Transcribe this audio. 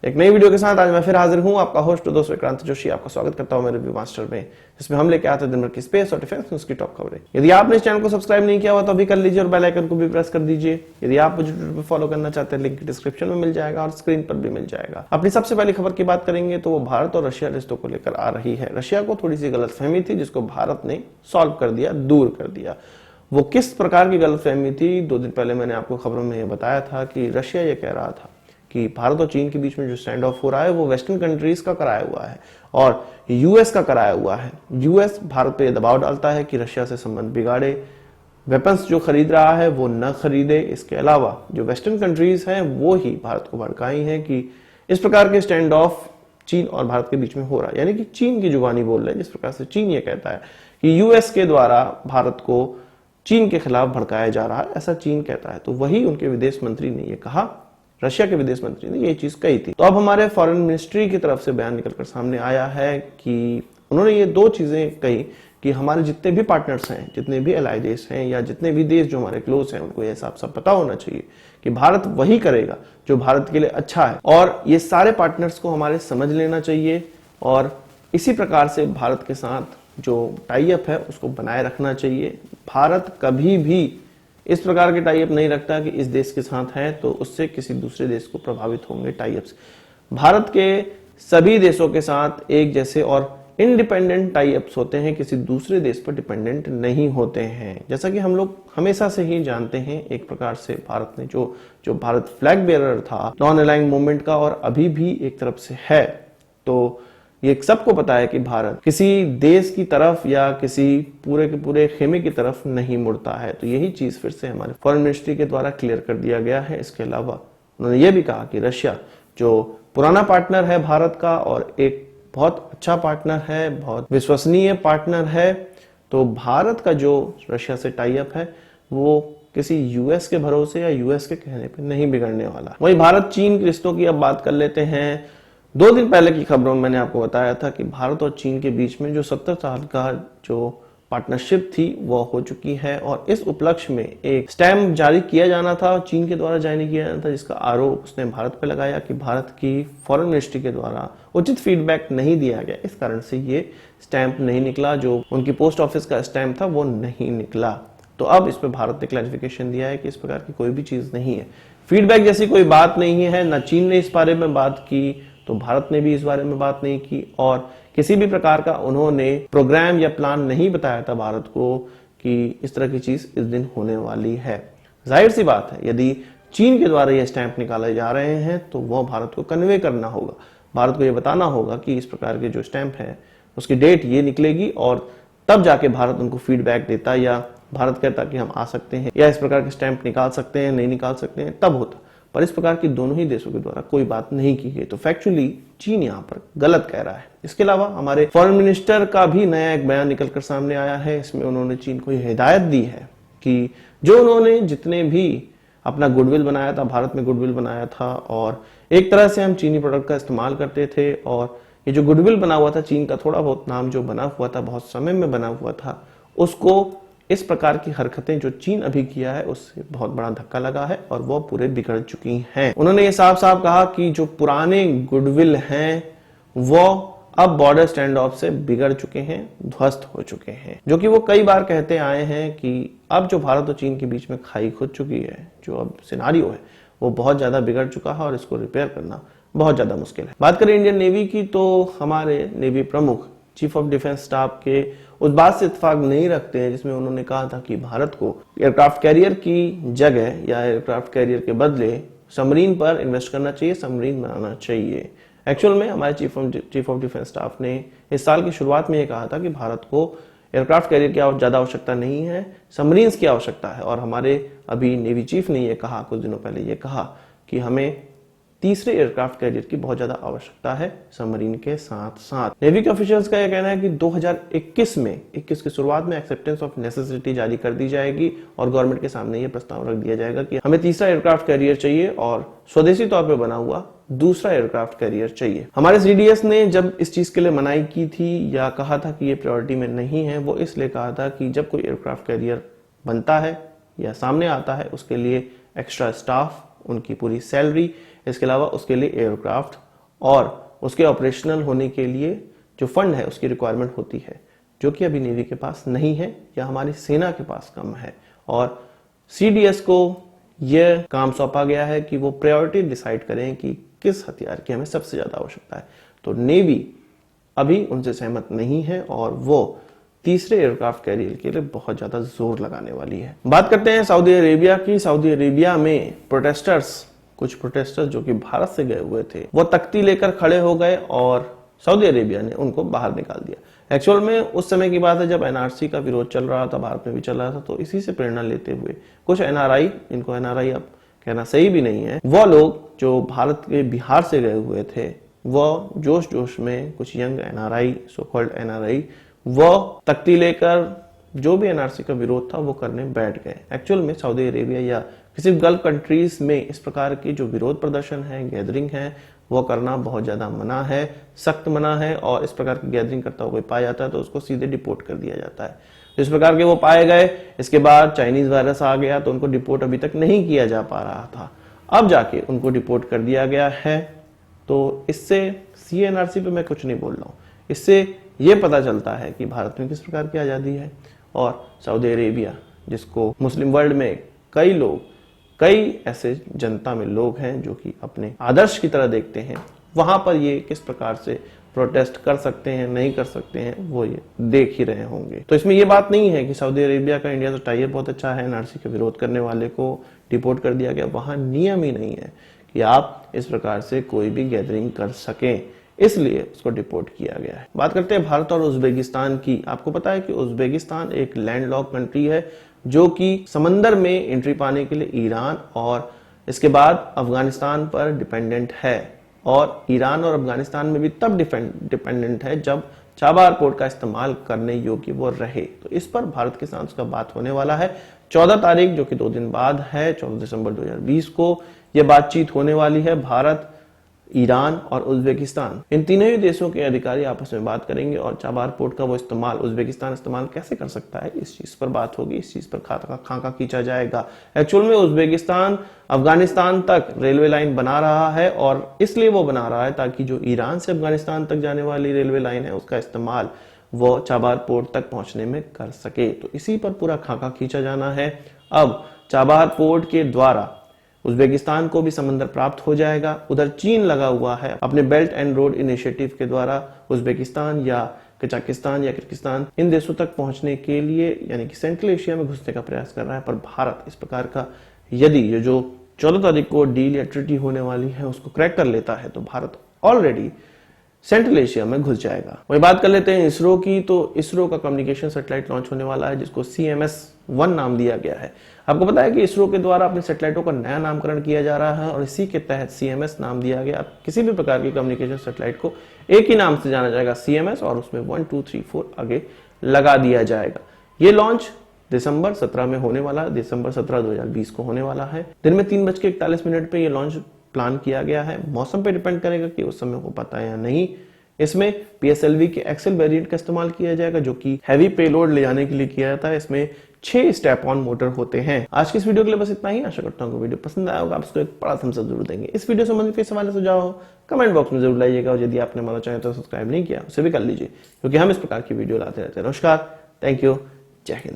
एक नई वीडियो के साथ आज मैं फिर हाजिर हूं, आपका होस्ट दोस्त विक्रांत जोशी। आपका स्वागत करता हूं मेरे रिव्यू मास्टर में, जिसमें हम लेके आते हैं दिन भर की स्पेस और डिफेंस न्यूज की टॉप खबरें। यदि आपने इस चैनल को सब्सक्राइब नहीं किया हुआ तो अभी कर लीजिए और बेल आइकन को भी प्रेस कर दीजिए। यदि आप मुझे ट्विटर पर फॉलो करना चाहते हैं, लिंक डिस्क्रिप्शन में मिल जाएगा और स्क्रीन पर भी मिल जाएगा। अपनी सबसे पहली खबर की बात करेंगे तो वो भारत और रशिया रिश्तों को लेकर आ रही है। रशिया को थोड़ी सी गलतफहमी थी जिसको भारत ने सॉल्व कर दिया, दूर कर दिया। वो किस प्रकार की गलतफहमी थी? 2 दिन पहले मैंने आपको खबरों में ये बताया था कि रशिया ये कह रहा था कि भारत और चीन के बीच में जो स्टैंड ऑफ हो रहा है वो वेस्टर्न कंट्रीज का कराया हुआ है और यूएस का कराया हुआ है। यूएस भारत पे दबाव डालता है कि रशिया से संबंध बिगाड़े, वेपन्स जो खरीद रहा है वो न खरीदे। इसके अलावा जो वेस्टर्न कंट्रीज हैं वो ही भारत को भड़काई हैं कि इस प्रकार के स्टैंड ऑफ चीन और भारत के बीच में हो रहा है। यानी कि चीन की जुबानी बोल रहे हैं, जिस प्रकार से चीन ये कहता है कि यूएस के द्वारा भारत को चीन के खिलाफ भड़काया जा रहा है, ऐसा चीन कहता है। तो वही उनके विदेश मंत्री ने ये कहा, रशिया के विदेश मंत्री ने ये चीज कही थी। तो अब हमारे फॉरेन मिनिस्ट्री की तरफ से बयान निकलकर सामने आया है कि उन्होंने ये 2 चीजें कही कि हमारे जितने भी पार्टनर्स हैं, जितने भी एलाई देश हैं या जितने भी देश जो हमारे क्लोज हैं, उनको ये सब पता होना चाहिए कि भारत वही करेगा जो भारत के लिए अच्छा है और ये सारे पार्टनर्स को हमारे समझ लेना चाहिए और इसी प्रकार से भारत के साथ जो टाई अप है उसको बनाए रखना चाहिए। भारत कभी भी इस प्रकार के टाई अप नहीं रखता कि इस देश के साथ है तो उससे किसी दूसरे देश को प्रभावित होंगे टाई अप से। भारत के सभी देशों के साथ एक जैसे और इंडिपेंडेंट टाई अप्स होते हैं, किसी दूसरे देश पर डिपेंडेंट नहीं होते हैं। जैसा कि हम लोग हमेशा से ही जानते हैं, एक प्रकार से भारत ने जो भारत फ्लैग बेयरर था नॉन अलाइंड मूवमेंट का और अभी भी एक तरफ से है, तो ये सबको पता है कि भारत किसी देश की तरफ या किसी पूरे के पूरे खेमे की तरफ नहीं मुड़ता है। तो यही चीज फिर से हमारे फॉरेन मिनिस्ट्री के द्वारा क्लियर कर दिया गया है। इसके अलावा उन्होंने ये भी कहा कि रशिया जो पुराना पार्टनर है भारत का और एक बहुत अच्छा पार्टनर है, बहुत विश्वसनीय पार्टनर है, तो भारत का जो रशिया से टाई अप है वो किसी यूएस के भरोसे या यूएस के कहने पर नहीं बिगड़ने वाला। वही भारत चीन के रिश्तों की अब बात कर लेते हैं। 2 दिन पहले की खबरों में मैंने आपको बताया था कि भारत और चीन के बीच में जो 70 साल का जो पार्टनरशिप थी वो हो चुकी है और इस उपलक्ष्य में एक स्टैम्प जारी किया जाना था, चीन के द्वारा जारी किया जाना था, जिसका आरोप उसने भारत पर लगाया कि भारत की फॉरेन मिनिस्ट्री के द्वारा उचित फीडबैक नहीं दिया गया। इस कारण से ये स्टैम्प नहीं निकला, जो उनकी पोस्ट ऑफिस का स्टैम्प था वो नहीं निकला। तो अब इस पर भारत ने क्लैरिफिकेशन दिया है कि इस प्रकार की कोई भी चीज नहीं है, फीडबैक जैसी कोई बात नहीं है। न चीन ने इस बारे में बात की तो भारत ने भी इस बारे में बात नहीं की और किसी भी प्रकार का उन्होंने प्रोग्राम या प्लान नहीं बताया था भारत को कि इस तरह की चीज इस दिन होने वाली है। जाहिर सी बात है, यदि चीन के द्वारा ये स्टैंप निकाले जा रहे हैं तो वह भारत को कन्वे करना होगा, भारत को ये बताना होगा कि इस प्रकार के जो स्टैंप है उसकी डेट ये निकलेगी और तब जाके भारत उनको फीडबैक देता या भारत कहता कि हम आ सकते हैं या इस प्रकार के स्टैंप निकाल सकते हैं, नहीं निकाल सकते हैं, तब होता। पर इस प्रकार की दोनों ही देशों के द्वारा कोई बात नहीं की गई, तो फैक्चुअली चीन यहां पर गलत कह रहा है। इसके अलावा हमारे फॉरेन मिनिस्टर का भी नया एक बयान निकलकर सामने आया है। इसमें उन्होंने चीन को यह हिदायत दी है कि जो उन्होंने जितने भी अपना गुडविल बनाया था, भारत में गुडविल बनाया था और एक तरह से हम चीनी प्रोडक्ट का इस्तेमाल करते थे और ये जो गुडविल बना हुआ था चीन का, थोड़ा बहुत नाम जो बना हुआ था, बहुत समय में बना हुआ था, उसको इस प्रकार की हरकतें जो चीन अभी किया है उससे बहुत बड़ा धक्का लगा है और वो पूरे बिगड़ चुकी हैं। उन्होंने ये साफ साफ कहा कि जो पुराने गुडविल हैं वो अब बॉर्डर स्टैंड ऑफ से बिगड़ चुके हैं, ध्वस्त हो चुके हैं, जो कि वो कई बार कहते आए हैं कि अब जो भारत और चीन के बीच में खाई खुद चुकी है, जो अब सिनारियो है वो बहुत ज्यादा बिगड़ चुका है और इसको रिपेयर करना बहुत ज्यादा मुश्किल है। बात करें इंडियन नेवी की तो हमारे नेवी प्रमुख चीफ ऑफ डिफेंस स्टाफ के उस बात से इत्तेफाक नहीं रखते हैं जिसमें उन्होंने कहा था कि भारत को एयरक्राफ्ट कैरियर की जगह या एयरक्राफ्ट कैरियर के बदले सबमरीन पर इन्वेस्ट करना चाहिए, सबमरीन बनाना चाहिए। एक्चुअल में हमारे चीफ ऑफ डिफेंस स्टाफ ने इस साल की शुरुआत में यह कहा था कि भारत को एयरक्राफ्ट कैरियर की ज्यादा आवश्यकता नहीं है, सबमरीन्स की आवश्यकता है और हमारे अभी नेवी चीफ ने यह कहा, कुछ दिनों पहले यह कहा कि हमें तीसरे एयरक्राफ्ट कैरियर की बहुत ज्यादा आवश्यकता है सबमरीन के साथ साथ। नेवी के ऑफिशियल्स का यह कहना है कि 2021 की शुरुआत में एक्सेप्टेंस ऑफ नेसेसिटी जारी कर दी जाएगी और गवर्नमेंट के सामने यह प्रस्ताव रख दिया जाएगा कि हमें तीसरा एयरक्राफ्ट कैरियर चाहिए और स्वदेशी तौर पर बना हुआ दूसरा एयरक्राफ्ट कैरियर चाहिए। हमारे सीडीएस ने जब इस चीज के लिए मनाही की थी या कहा था कि ये प्रायोरिटी में नहीं है, वो इसलिए कहा था कि जब कोई एयरक्राफ्ट कैरियर बनता है या सामने आता है उसके लिए एक्स्ट्रा स्टाफ, उनकी पूरी सैलरी, इसके अलावा उसके लिए एयरक्राफ्ट और उसके ऑपरेशनल होने के लिए जो फंड है उसकी रिक्वायरमेंट होती है, जो कि अभी नेवी के पास नहीं है या हमारी सेना के पास कम है। और CDS को यह काम सौंपा गया है कि वो प्रायोरिटी डिसाइड करें कि किस हथियार की हमें सबसे ज्यादा आवश्यकता है। तो नेवी अभी उनसे सहमत नहीं है और वो तीसरे एयरक्राफ्ट कैरियर के लिए बहुत ज्यादा जोर लगाने वाली है। बात करते हैं सऊदी अरेबिया की। सऊदी अरेबिया में कुछ प्रोटेस्टर्स जो कि भारत से गए हुए थे, वो तख्ती लेकर खड़े हो गए और सऊदी अरेबिया ने उनको बाहर निकाल दिया। एक्चुअल में उस समय की बात है जब NRC का विरोध चल रहा था, भारत में भी चल रहा था, तो इसी से प्रेरणा लेते हुए कुछ NRI, इनको NRI अब कहना सही भी नहीं है, वो लोग जो भारत के बिहार से गए हुए थे, वो जोश में कुछ young NRI, so called NRI, वो तख्ती लेकर जो भी NRC का विरोध था वो करने बैठ गए। एक्चुअल में सऊदी अरेबिया या किसी गल्फ कंट्रीज में इस प्रकार की जो विरोध प्रदर्शन है, गैदरिंग है, वो करना बहुत ज्यादा मना है, सख्त मना है। और इस प्रकार की गैदरिंग करता हुआ कोई पाया जाता है तो उसको सीधे डिपोर्ट कर दिया जाता है। इस प्रकार के वो पाए गए। इसके बाद चाइनीज वायरस आ गया तो उनको डिपोर्ट अभी तक नहीं किया जा पा रहा था, अब जाके उनको डिपोर्ट कर दिया गया है। तो इससे CNRC पे मैं कुछ नहीं बोल रहा हूँ, इससे ये पता चलता है कि भारत में किस प्रकार की आज़ादी है। और सऊदी अरेबिया, जिसको मुस्लिम वर्ल्ड में कई ऐसे जनता में लोग हैं जो कि अपने आदर्श की तरह देखते हैं, वहां पर ये किस प्रकार से प्रोटेस्ट कर सकते हैं, नहीं कर सकते हैं, वो ये देख ही रहे होंगे। तो इसमें ये बात नहीं है कि सऊदी अरेबिया का इंडिया से टाइप बहुत अच्छा है, NRC के विरोध करने वाले को डिपोर्ट कर दिया गया। वहां नियम ही नहीं है कि आप इस प्रकार से कोई भी गैदरिंग कर सकें, इसलिए उसको डिपोर्ट किया गया है। बात करते हैं भारत और उज्बेकिस्तान की। आपको पता है कि उज्बेकिस्तान एक लैंडलॉक कंट्री है जो कि समंदर में एंट्री पाने के लिए ईरान और इसके बाद अफगानिस्तान पर डिपेंडेंट है। और ईरान और अफगानिस्तान में भी तब डिपेंडेंट है जब चाबार पोर्ट का इस्तेमाल करने योग्य वो रहे। तो इस पर भारत के साथ का बात होने वाला है 14 तारीख, जो कि 2 दिन बाद है, 14 दिसंबर 2020 को यह बातचीत होने वाली है। भारत, ईरान और उज्बेकिस्तान, इन तीनों ही देशों के अधिकारी आपस में बात करेंगे और चाबार पोर्ट का वो इस्तेमाल उज्बेकिस्तान इस्तेमाल कैसे कर सकता है, इस चीज पर बात होगी, इस चीज पर खाका खींचा जाएगा। एक्चुअल में उज्बेकिस्तान अफगानिस्तान तक रेलवे लाइन बना रहा है और इसलिए वो बना रहा है ताकि जो ईरान से अफगानिस्तान तक जाने वाली रेलवे लाइन है उसका इस्तेमाल वो चाबार पोर्ट तक पहुंचने में कर सके। तो इसी पर पूरा खाका खींचा जाना है। अब चाबार पोर्ट के द्वारा उज्बेकिस्तान को भी समंदर प्राप्त हो जाएगा। उधर चीन लगा हुआ है अपने बेल्ट एंड रोड इनिशिएटिव के द्वारा उज्बेकिस्तान या कजाकिस्तान या किर्गिस्तान इन देशों तक पहुंचने के लिए, यानी कि सेंट्रल एशिया में घुसने का प्रयास कर रहा है। पर भारत इस प्रकार का, यदि ये जो 14 तारीख को डील या ट्रीटी होने वाली है उसको क्रैक कर लेता है तो भारत ऑलरेडी सेंट्रल एशिया में घुस जाएगा। वही बात कर लेते हैं इसरो की। तो इसरो का कम्युनिकेशन सैटेलाइट लॉन्च होने वाला है जिसको CMS-1 नाम दिया गया है। आपको पता है कि इसरो के द्वारा अपने सैटेलाइटों का नया नामकरण किया जा रहा है और इसी के तहत CMS नाम दिया गया। अब किसी भी प्रकार की कम्युनिकेशन सैटेलाइट को एक ही नाम से जाना जाएगा, CMS, और उसमें 1 2 3 4 आगे लगा दिया जाएगा। ये लॉन्च दिसंबर 17 में होने वाला है, दिसंबर 17 2020 को होने वाला है। दिन में 3:41 पे ये लॉन्च प्लान किया गया है। मौसम पे डिपेंड करेगा कि उस समय हो पाता है या नहीं। इसमें PSLV के एक्सेल वेरिएंट का इस्तेमाल किया जाएगा जो कि हैवी पेलोड ले जाने के लिए किया जाता है। इसमें 6 स्टेप ऑन मोटर होते हैं। आज की इस वीडियो के लिए बस इतना ही। आशा करता हूँ वीडियो पसंद आया होगा। आप इसको एक बड़ा थम्स अप जरूर देंगे। इस वीडियो संबंधित कोई सवाल सुझाव हो कमेंट बॉक्स में जरूर लाइएगा और यदि आपने हमारा चैनल तो सब्सक्राइब नहीं किया उसे भी कर लीजिए, क्योंकि हम इस प्रकार की वीडियो लाते रहते हैं। नमस्कार, थैंक यू, जय हिंद।